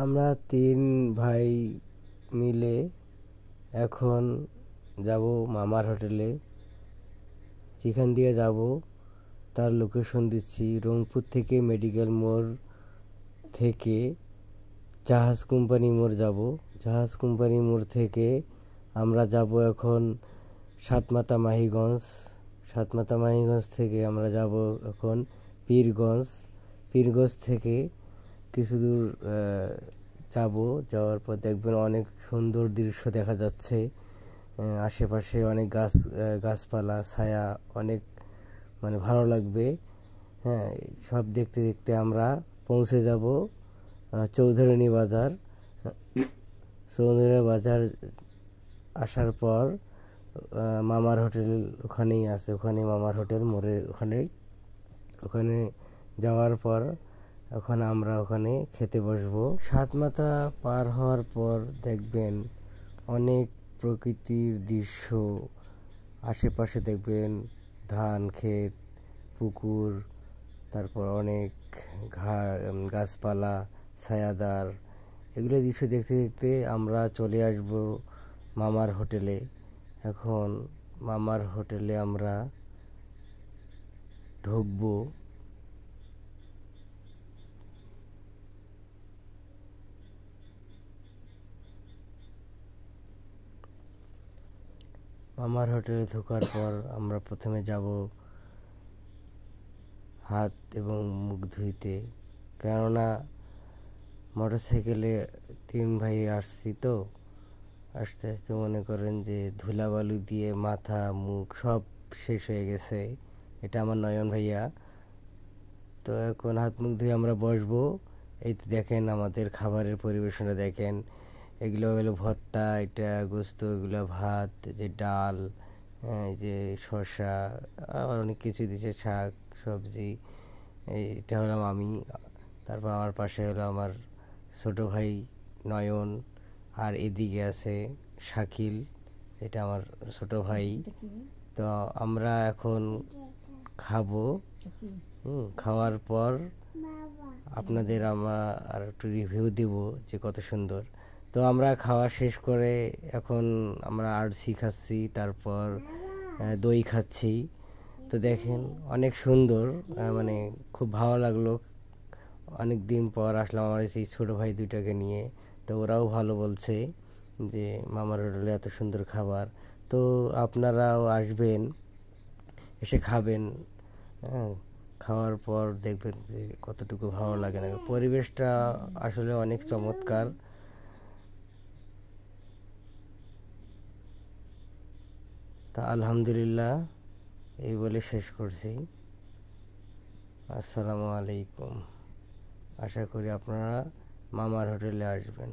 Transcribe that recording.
আমরা 3 ভাই মিলে এখন যাব মামার হোটেলে। যেখান দিয়ে যাব তার লোকেশন দিচ্ছি। রংপুর থেকে মেডিকেল মোড় থেকে জাহাজ কোম্পানি মোড় যাব। জাহাজ কোম্পানি মোড় থেকে আমরা যাব এখন সাতমাতা মাহিগঞ্জ। সাতমাতা মাহিগঞ্জ থেকে আমরা যাব এখন পীরগঞ্জ। পীরগঞ্জ থেকে কিছু দূর যাব। যাওয়ার পর দেখবেন অনেক সুন্দর দৃশ্য দেখা যাচ্ছে। আশেপাশে অনেক গাছপালা, ছায়া, অনেক ভালো লাগবে। হ্যাঁ, সব দেখতে দেখতে আমরা পৌঁছে যাব চৌধুরানী বাজার। চৌধুরানী বাজার আসার পর মামার হোটেল ওখানেই আছে। ওখানে মামার হোটেল মোড়ে ওখানে যাওয়ার পর এখন আমরা ওখানে খেতে বসবো। সাতমাথা পার হওয়ার পর দেখবেন অনেক প্রকৃতির দৃশ্য। আশেপাশে দেখবেন ধান ক্ষেত, পুকুর, তারপর অনেক গাছপালা, ছায়াদার। এগুলো দৃশ্য দেখতে দেখতে আমরা চলে আসব মামার হোটেলে। এখন মামার হোটেলে আমরা ঢুকবো। মামার হোটেলে ঢোকার পর আমরা প্রথমে যাব হাত এবং মুখ ধুইতে। কেননা মোটরসাইকেলে 3 ভাই আসছি তো, আস্তে আস্তে মনে করেন যে ধুলাবালু দিয়ে মাথা মুখ সব শেষ হয়ে গেছে। এটা আমার নয়ন ভাইয়া। তো এখন হাত মুখ ধুয়ে আমরা বসবো। এই তো দেখেন আমাদের খাবারের পরিবেশনটা দেখেন। এগুলো হলো ভর্তা, এটা গোস্ত, এগুলো ভাত, যে ডাল, এই যে শসা, আবার অনেক কিছু দিছে, শাক সবজি। এইটা হলাম আমি। তারপর আমার পাশে হলো আমার ছোট ভাই নয়ন, আর এদিকে আছে শাকিল, এটা আমার ছোট ভাই। তো আমরা এখন খাবো। খাওয়ার পর আপনাদের আমরা আর একটু রিভিউ দিব যে কত সুন্দর। তো আমরা খাওয়া শেষ করে এখন আমরা আরসি খাচ্ছি, তারপর দই খাচ্ছি। তো দেখেন অনেক সুন্দর, খুব ভালো লাগলো। অনেক দিন পর আসলাম আমার সেই ছোটো ভাই দুইটাকে নিয়ে। তো ওরাও ভালো বলছে যে মামার হোটেলে এত সুন্দর খাবার। তো আপনারাও আসবেন, এসে খাবেন। হ্যাঁ, খাওয়ার পর দেখবেন যে কতটুকু ভালো লাগে না। পরিবেশটা আসলে অনেক চমৎকার। তা আলহামদুলিল্লাহ, এই বলে শেষ করছি। আসসালামু আলাইকুম। আশা করি আপনারা মামার হোটেলে আসবেন।